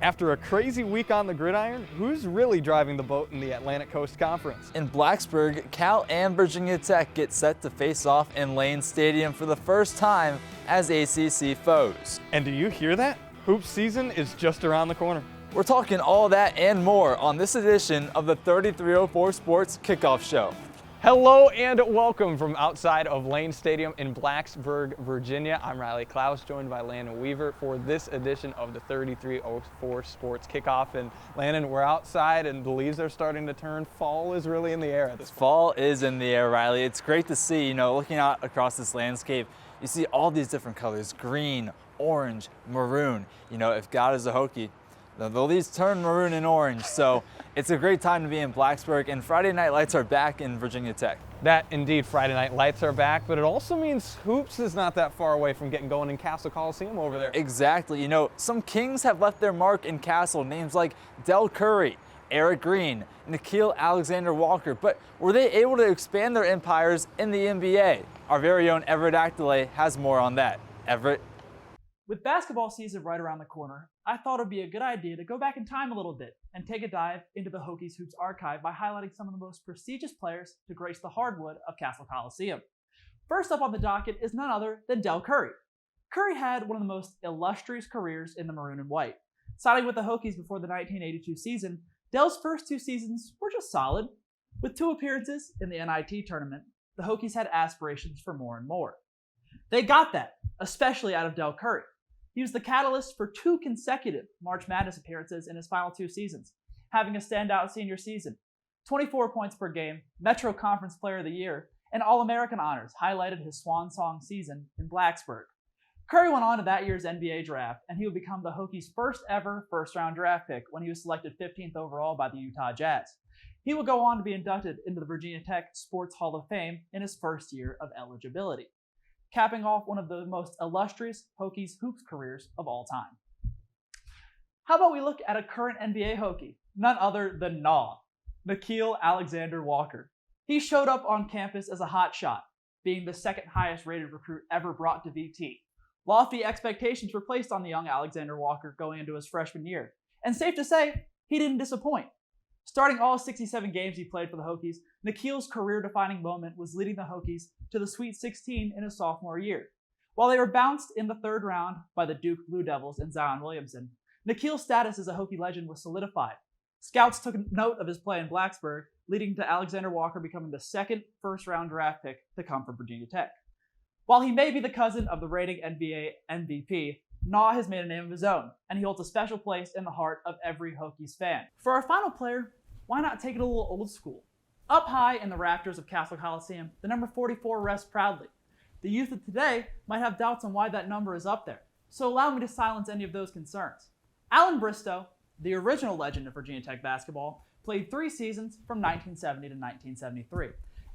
After a crazy week on the gridiron, who's really driving the boat in the Atlantic Coast Conference? In Blacksburg, Cal and Virginia Tech get set to face off in Lane Stadium for the first time as ACC foes. And do you hear that? Hoops season is just around the corner. We're talking all that and more on this edition of the 3304 Sports Kickoff Show. Hello and welcome from outside of Lane Stadium in Blacksburg, Virginia. I'm Klaus, joined by Landon Weaver for this edition of the 3304 Sports Kickoff. And Landon, we're outside and the leaves are starting to turn. Fall is really in the air at this point. Fall is in the air, Riley. It's great to see, looking out across this landscape, you see all these different colors: green, orange, maroon. If God is a Hokie, the leaves turn maroon and orange, so it's a great time to be in Blacksburg, and Friday night lights are back in Virginia Tech. That indeed, Friday night lights are back, but it also means hoops is not that far away from getting going in Castle Coliseum over there. Exactly. Some Kings have left their mark in Castle, names like Del Curry, Eric Green, Nickeil Alexander-Walker, but were they able to expand their empires in the NBA? Our very own Everett Actolay has more on that. Everett? With basketball season right around the corner, I thought it'd be a good idea to go back in time a little bit and take a dive into the Hokies Hoops archive by highlighting some of the most prestigious players to grace the hardwood of Castle Coliseum. First up on the docket is none other than Del Curry. Curry had one of the most illustrious careers in the maroon and white. Signing with the Hokies before the 1982 season, Del's first two seasons were just solid. With 2 appearances in the NIT tournament, the Hokies had aspirations for more and more. They got that, especially out of Del Curry. He was the catalyst for 2 consecutive March Madness appearances in his final 2 seasons, having a standout senior season. 24 points per game, Metro Conference Player of the Year, and All-American honors highlighted his swan song season in Blacksburg. Curry went on to that year's NBA draft, and he would become the Hokies' first ever first-round draft pick when he was selected 15th overall by the Utah Jazz. He would go on to be inducted into the Virginia Tech Sports Hall of Fame in his first year of eligibility, capping off one of the most illustrious Hokies hoops careers of all time. How about we look at a current NBA Hokie, none other than Nickeil Alexander-Walker. He showed up on campus as a hot shot, being the second highest rated recruit ever brought to VT. Lofty expectations were placed on the young Alexander-Walker going into his freshman year, and safe to say, he didn't disappoint. Starting all 67 games he played for the Hokies, Nickeil's career-defining moment was leading the Hokies to the Sweet 16 in his sophomore year. While they were bounced in the 3rd round by the Duke Blue Devils and Zion Williamson, Nickeil's status as a Hokie legend was solidified. Scouts took note of his play in Blacksburg, leading to Alexander-Walker becoming the 2nd first-round draft pick to come from Virginia Tech. While he may be the cousin of the reigning NBA MVP, has made a name of his own, and he holds a special place in the heart of every Hokies fan. For our final player, why not take it a little old school? Up high in the rafters of Castle Coliseum, the number 44 rests proudly. The youth of today might have doubts on why that number is up there, so allow me to silence any of those concerns. Alan Bristow, the original legend of Virginia Tech basketball, played 3 seasons from 1970 to 1973.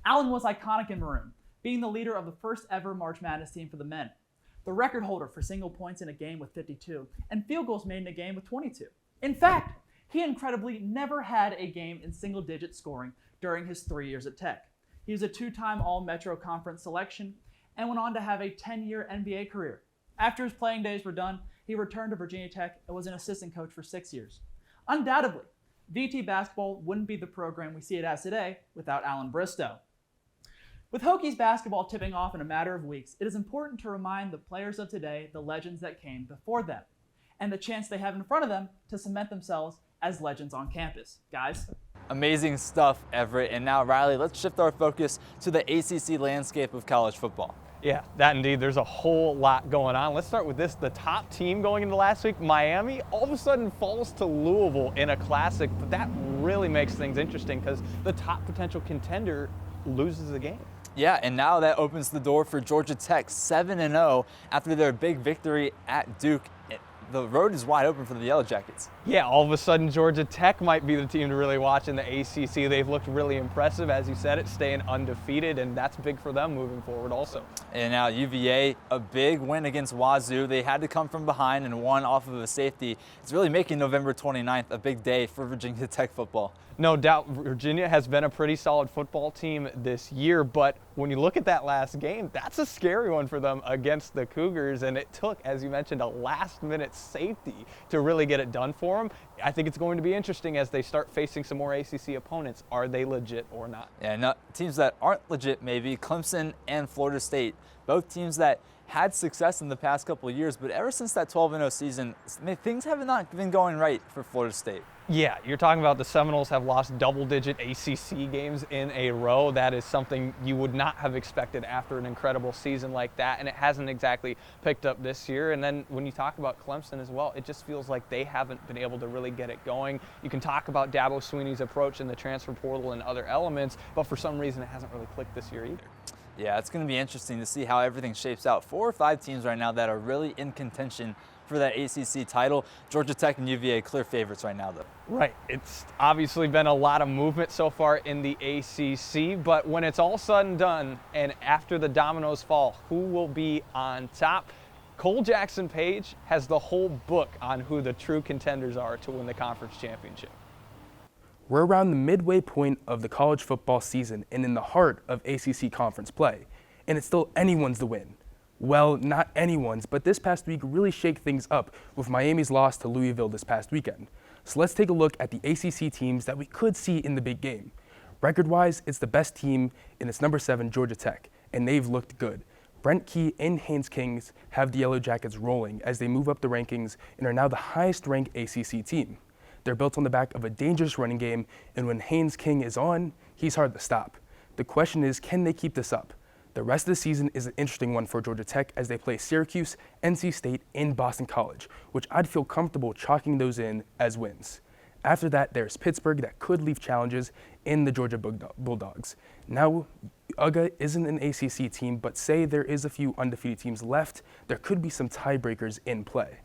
Alan was iconic in maroon, being the leader of the first ever March Madness team for the men, the record holder for single points in a game with 52, and field goals made in a game with 22. In fact, he incredibly never had a game in single-digit scoring during his 3 years at Tech. He was a 2-time All-Metro Conference selection and went on to have a 10-year NBA career. After his playing days were done, he returned to Virginia Tech and was an assistant coach for 6 years. Undoubtedly, VT basketball wouldn't be the program we see it as today without Alan Bristow. With Hokies basketball tipping off in a matter of weeks, it is important to remind the players of today the legends that came before them, and the chance they have in front of them to cement themselves as legends on campus. Guys? Amazing stuff, Everett. And now, Riley, let's shift our focus to the ACC landscape of college football. Yeah, that indeed. There's a whole lot going on. Let's start with this. The top team going into last week, Miami, all of a sudden falls to Louisville in a classic, but that really makes things interesting because the top potential contender loses the game. Yeah, and now that opens the door for Georgia Tech 7-0 after their big victory at Duke. The road is wide open for the Yellow Jackets. Yeah, all of a sudden Georgia Tech might be the team to really watch in the ACC. They've looked really impressive, as you said it, staying undefeated, and that's big for them moving forward also. And now UVA, a big win against Wazoo. They had to come from behind and won off of a safety. It's really making November 29th a big day for Virginia Tech football. No doubt Virginia has been a pretty solid football team this year, but when you look at that last game, that's a scary one for them against the Cougars, and it took, as you mentioned, a last-minute safety to really get it done for them. I think it's going to be interesting as they start facing some more ACC opponents. Are they legit or not? Yeah, no, teams that aren't legit maybe, Clemson and Florida State, both teams that had success in the past couple of years, but ever since that 12-0 season, things have not been going right for Florida State. Yeah, you're talking about the Seminoles have lost double-digit ACC games in a row. That is something you would not have expected after an incredible season like that, and it hasn't exactly picked up this year. And then when you talk about Clemson as well, it just feels like they haven't been able to really get it going. You can talk about Dabo Swinney's approach in the transfer portal and other elements, but for some reason it hasn't really clicked this year either. Yeah, it's going to be interesting to see how everything shapes out. 4 or 5 teams right now that are really in contention for that ACC title. Georgia Tech and UVA clear favorites right now, though. Right. It's obviously been a lot of movement so far in the ACC, but when it's all said and done and after the dominoes fall, who will be on top? Cole Jackson Page has the whole book on who the true contenders are to win the conference championship. We're around the midway point of the college football season and in the heart of ACC conference play, and it's still anyone's to win. Well, not anyone's, but this past week really shake things up with Miami's loss to Louisville this past weekend. So let's take a look at the ACC teams that we could see in the big game. Record-wise, it's the best team, and it's number 7, Georgia Tech, and they've looked good. Brent Key and Haynes Kings have the Yellow Jackets rolling as they move up the rankings and are now the highest-ranked ACC team. They're built on the back of a dangerous running game, and when Haynes King is on, he's hard to stop. The question is, can they keep this up? The rest of the season is an interesting one for Georgia Tech as they play Syracuse, NC State, and Boston College, which I'd feel comfortable chalking those in as wins. After that, there's Pittsburgh that could leave challenges in the Georgia Bulldogs. Now, UGA isn't an ACC team, but say there is a few undefeated teams left, there could be some tiebreakers in play.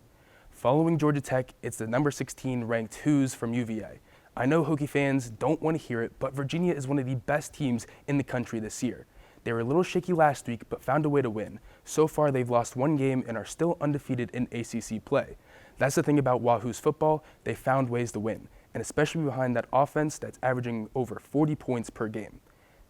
Following Georgia Tech, it's the number 16 ranked Hoos from UVA. I know Hokie fans don't want to hear it, but Virginia is one of the best teams in the country this year. They were a little shaky last week, but found a way to win. So far, they've lost 1 game and are still undefeated in ACC play. That's the thing about Wahoo's football, they found ways to win, and especially behind that offense that's averaging over 40 points per game.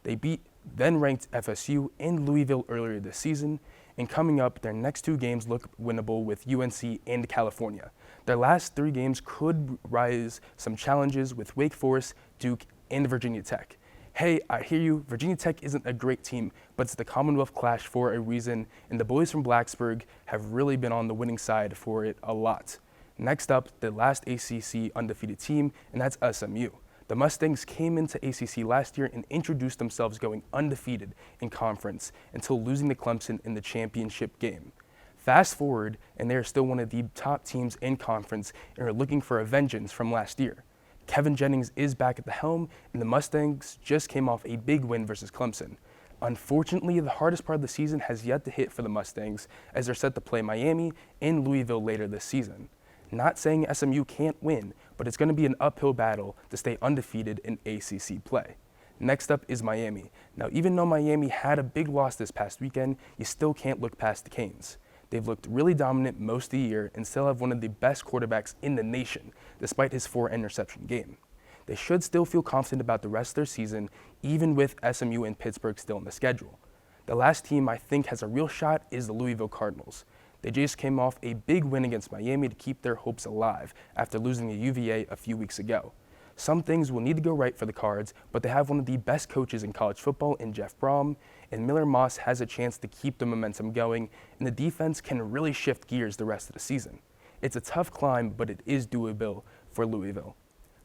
They beat then-ranked FSU and Louisville earlier this season, and coming up, their next 2 games look winnable with UNC and California. Their last 3 games could rise some challenges with Wake Forest, Duke, and Virginia Tech. Hey, I hear you, Virginia Tech isn't a great team, but it's the Commonwealth Clash for a reason, and the boys from Blacksburg have really been on the winning side for it a lot. Next up, the last ACC undefeated team, and that's SMU. The Mustangs came into ACC last year and introduced themselves going undefeated in conference until losing to Clemson in the championship game. Fast forward, and they are still one of the top teams in conference and are looking for a vengeance from last year. Kevin Jennings is back at the helm, and the Mustangs just came off a big win versus Clemson. Unfortunately, the hardest part of the season has yet to hit for the Mustangs, as they're set to play Miami and Louisville later this season. Not saying SMU can't win, but it's going to be an uphill battle to stay undefeated in ACC play. Next up is Miami. Now, even though Miami had a big loss this past weekend, you still can't look past the Canes. They've looked really dominant most of the year and still have one of the best quarterbacks in the nation, despite his 4-interception game. They should still feel confident about the rest of their season, even with SMU and Pittsburgh still in the schedule. The last team I think has a real shot is the Louisville Cardinals. They just came off a big win against Miami to keep their hopes alive after losing to UVA a few weeks ago. Some things will need to go right for the Cards, but they have one of the best coaches in college football in Jeff Brom, and Miller Moss has a chance to keep the momentum going, and the defense can really shift gears the rest of the season. It's a tough climb, but it is doable for Louisville.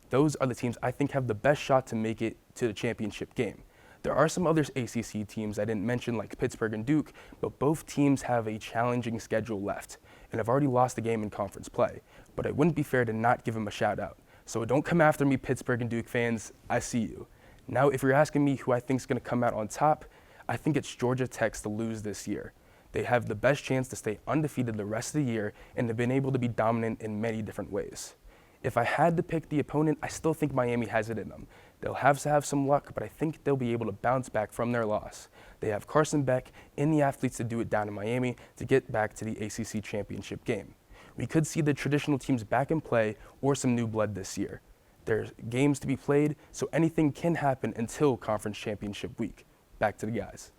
Those are the teams I think have the best shot to make it to the championship game. There are some other ACC teams I didn't mention like Pittsburgh and Duke, but both teams have a challenging schedule left and have already lost a game in conference play, but it wouldn't be fair to not give them a shout out. So don't come after me, Pittsburgh and Duke fans, I see you. Now, if you're asking me who I think is going to come out on top, I think it's Georgia Tech to lose this year. They have the best chance to stay undefeated the rest of the year and have been able to be dominant in many different ways. If I had to pick the opponent, I still think Miami has it in them. They'll have to have some luck, but I think they'll be able to bounce back from their loss. They have Carson Beck and the athletes to do it down in Miami to get back to the ACC championship game. We could see the traditional teams back in play or some new blood this year. There's games to be played, so anything can happen until conference championship week. Back to the guys.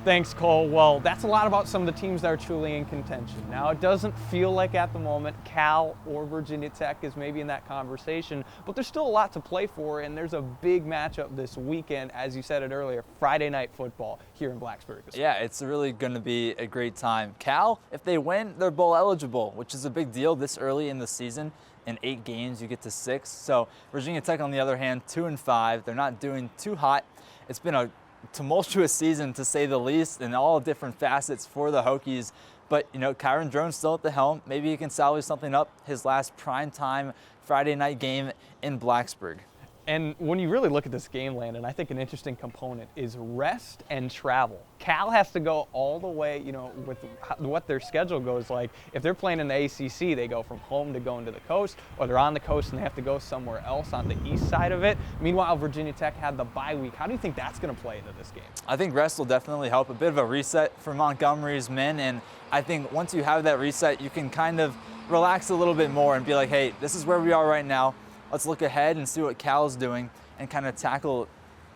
Thanks, Cole. Well, that's a lot about some of the teams that are truly in contention. Now, it doesn't feel like at the moment Cal or Virginia Tech is maybe in that conversation, but there's still a lot to play for, and there's a big matchup this weekend, as you said it earlier, Friday night football here in Blacksburg. Yeah, it's really going to be a great time. Cal, if they win, they're bowl eligible, which is a big deal this early in the season. In 8 games, you get to 6. So Virginia Tech, on the other hand, 2-5. They're not doing too hot. It's been a tumultuous season, to say the least, in all different facets for the Hokies. But, you know, Kyron Drones still at the helm. Maybe he can salvage something up his last primetime Friday night game in Blacksburg. And when you really look at this game, Landon, I think an interesting component is rest and travel. Cal has to go all the way, you know, with what their schedule goes like. If they're playing in the ACC, they go from home to going to the coast, or they're on the coast and they have to go somewhere else on the east side of it. Meanwhile, Virginia Tech had the bye week. How do you think that's going to play into this game? I think rest will definitely help. A bit of a reset for Montgomery's men, and I think once you have that reset, you can kind of relax a little bit more and be like, hey, this is where we are right now. Let's look ahead and see what Cal's doing and kind of tackle,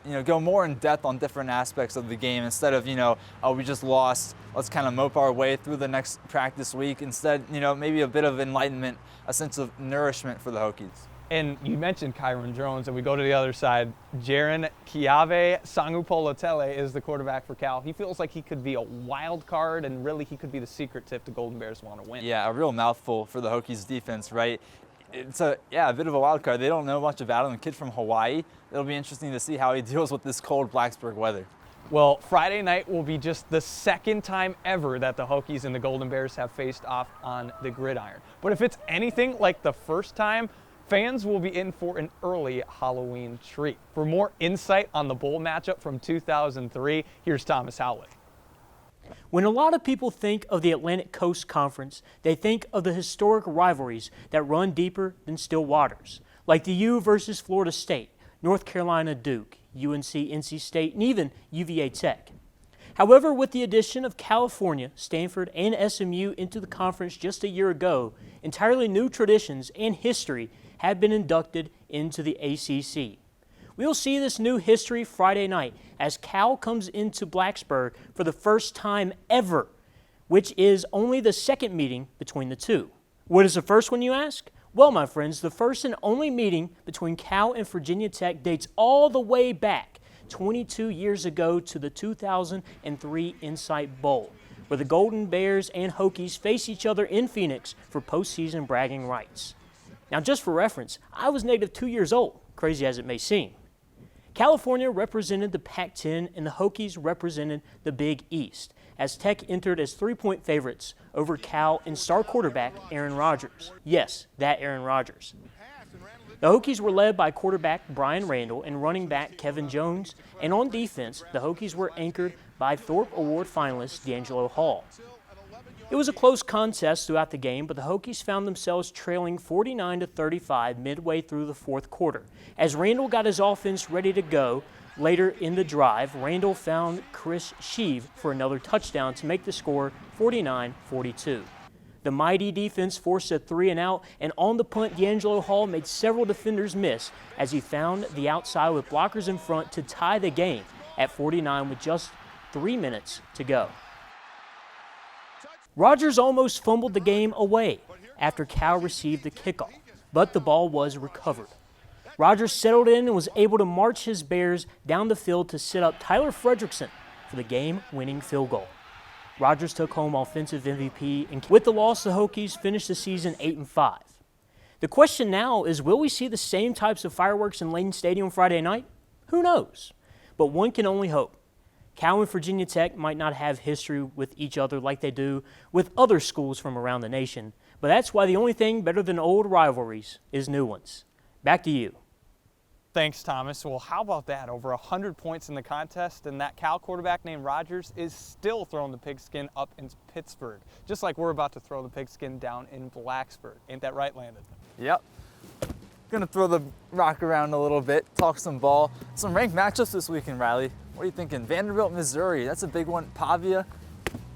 you know, go more in depth on different aspects of the game instead of, you know, oh, we just lost. Let's kind of mope our way through the next practice week. Instead, you know, maybe a bit of enlightenment, a sense of nourishment for the Hokies. And you mentioned Kyron Drones, and we go to the other side. Jaron Kiave Sangupolotele is the quarterback for Cal. He feels like he could be a wild card, and really he could be the secret tip the Golden Bears want to win. Yeah, a real mouthful for the Hokies defense, right? It's a bit of a wild card. They don't know much about him. The kid from Hawaii. It'll be interesting to see how he deals with this cold Blacksburg weather. Well, Friday night will be just the second time ever that the Hokies and the Golden Bears have faced off on the gridiron. But if it's anything like the first time, fans will be in for an early Halloween treat. For more insight on the bowl matchup from 2003, here's Thomas Howlett. When a lot of people think of the Atlantic Coast Conference, they think of the historic rivalries that run deeper than still waters, like the U versus Florida State, North Carolina Duke, UNC NC State, and even UVA Tech. However, with the addition of California, Stanford, and SMU into the conference just a year ago, entirely new traditions and history have been inducted into the ACC. We'll see this new history Friday night as Cal comes into Blacksburg for the first time ever, which is only the second meeting between the two. What is the first one, you ask? Well, my friends, the first and only meeting between Cal and Virginia Tech dates all the way back 22 years ago to the 2003 Insight Bowl, where the Golden Bears and Hokies face each other in Phoenix for postseason bragging rights. Now, just for reference, I was negative 2 years old, crazy as it may seem. California represented the Pac-10 and the Hokies represented the Big East, as Tech entered as 3-point favorites over Cal and star quarterback Aaron Rodgers. Yes, that Aaron Rodgers. The Hokies were led by quarterback Brian Randall and running back Kevin Jones, and on defense, the Hokies were anchored by Thorpe Award finalist D'Angelo Hall. It was a close contest throughout the game, but the Hokies found themselves trailing 49-35 midway through the fourth quarter. As Randall got his offense ready to go later in the drive, Randall found Chris Sheave for another touchdown to make the score 49-42. The mighty defense forced a 3-and-out, and on the punt, D'Angelo Hall made several defenders miss as he found the outside with blockers in front to tie the game at 49 with just 3 minutes to go. Rodgers almost fumbled the game away after Cal received the kickoff, but the ball was recovered. Rodgers settled in and was able to march his Bears down the field to set up Tyler Frederickson for the game-winning field goal. Rodgers took home Offensive MVP, and with the loss, the Hokies finished the season 8-5. The question now is, will we see the same types of fireworks in Lane Stadium Friday night? Who knows? But one can only hope. Cal and Virginia Tech might not have history with each other like they do with other schools from around the nation, but that's why the only thing better than old rivalries is new ones. Back to you. Thanks, Thomas. Well, how about that? Over 100 points in the contest, and that Cal quarterback named Rodgers is still throwing the pigskin up in Pittsburgh, just like we're about to throw the pigskin down in Blacksburg. Ain't that right, Landon? Yep. Gonna throw the rock around a little bit, talk some ball. Some ranked matchups this weekend, Riley. What are you thinking? Vanderbilt, Missouri, that's a big one. Pavia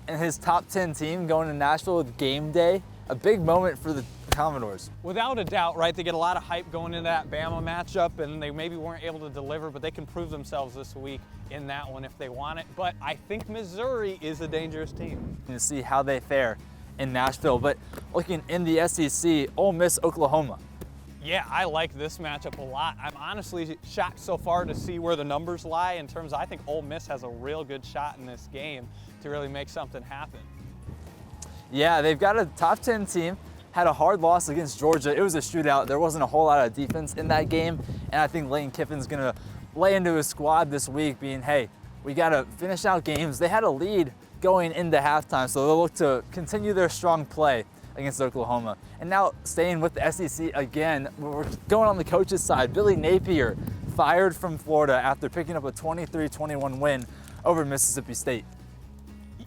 and his top 10 team going to Nashville with game day. A big moment for the Commodores. Without a doubt, right? They get a lot of hype going into that Bama matchup, and they maybe weren't able to deliver, but they can prove themselves this week in that one if they want it. But I think Missouri is a dangerous team. To see how they fare in Nashville. But looking in the SEC, Ole Miss, Oklahoma. Yeah, I like this matchup a lot. I'm honestly shocked so far to see where the numbers lie in terms of, I think Ole Miss has a real good shot in this game to really make something happen. Yeah, they've got a top 10 team, had a hard loss against Georgia. It was a shootout. There wasn't a whole lot of defense in that game, and I think Lane Kiffin's gonna lay into his squad this week being, hey, we gotta finish out games. They had a lead going into halftime, so they'll look to continue their strong play against Oklahoma. And now staying with the SEC again, we're going on the coach's side. Billy Napier fired from Florida after picking up a 23-21 win over Mississippi State.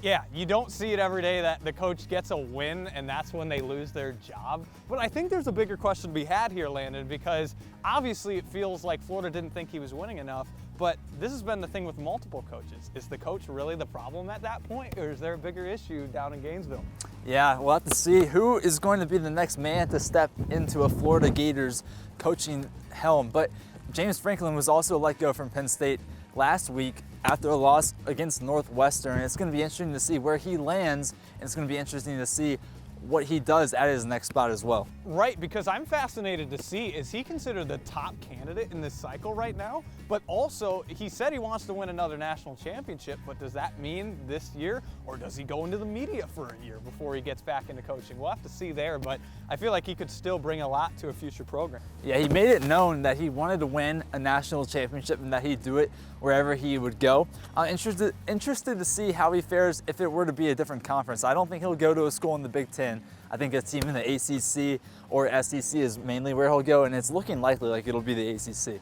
Yeah, you don't see it every day that the coach gets a win and that's when they lose their job. But I think there's a bigger question to be had here, Landon, because obviously it feels like Florida didn't think he was winning enough, but this has been the thing with multiple coaches. Is the coach really the problem at that point, or is there a bigger issue down in Gainesville? Yeah, we'll have to see who is going to be the next man to step into a Florida Gators coaching helm. But James Franklin was also let go from Penn State last week after a loss against Northwestern. It's going to be interesting to see where he lands, and it's going to be interesting to see what he does at his next spot as well. Right, because I'm fascinated to see, is he considered the top candidate in this cycle right now? But also, he said he wants to win another national championship, but does that mean this year, or does he go into the media for a year before he gets back into coaching? We'll have to see there, but I feel like he could still bring a lot to a future program. Yeah, he made it known that he wanted to win a national championship and that he'd do it wherever he would go. I'm interested to see how he fares if it were to be a different conference. I don't think he'll go to a school in the Big Ten. I think a team in the ACC or SEC is mainly where he'll go, and it's looking likely like it'll be the ACC.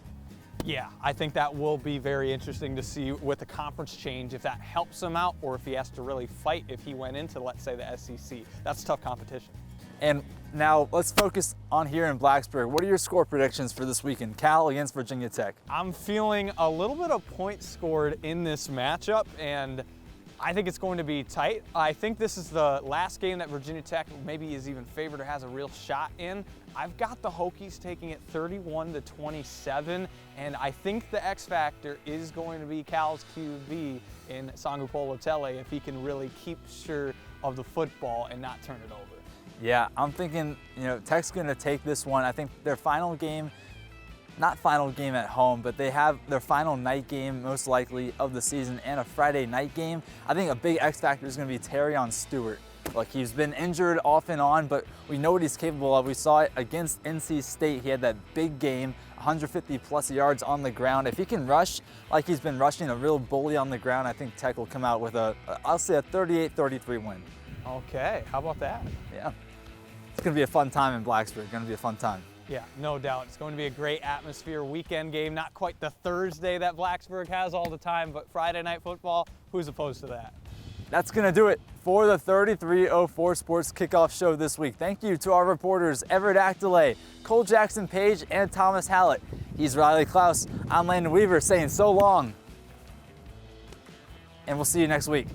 Yeah, I think that will be very interesting to see with the conference change, if that helps him out or if he has to really fight if he went into, let's say, the SEC. That's tough competition. And now let's focus on here in Blacksburg. What are your score predictions for this weekend? Cal against Virginia Tech. I'm feeling a little bit of points scored in this matchup, and I think it's going to be tight. I think this is the last game that Virginia Tech maybe is even favored or has a real shot in. I've got the Hokies taking it 31-27, and I think the X factor is going to be Cal's QB in Sangu Polotele if he can really keep sure of the football and not turn it over. Yeah, I'm thinking, Tech's going to take this one. I think their final game, not final game at home, but they have their final night game most likely of the season and a Friday night game. I think a big X factor is going to be Terrion Stewart. Look, he's been injured off and on, but we know what he's capable of. We saw it against NC State. He had that big game, 150 plus yards on the ground. If he can rush like he's been rushing, a real bully on the ground, I think Tech will come out with I'll say a 38-33 win. Okay, how about that? Yeah. It's going to be a fun time in Blacksburg. Going to be a fun time. Yeah, no doubt. It's going to be a great atmosphere, weekend game. Not quite the Thursday that Blacksburg has all the time, but Friday night football, who's opposed to that? That's going to do it for the 3304 Sports Kickoff Show this week. Thank you to our reporters, Everett Acdelay, Cole Jackson Page, and Thomas Hallett. He's Riley Klaus. I'm Landon Weaver saying so long, and we'll see you next week.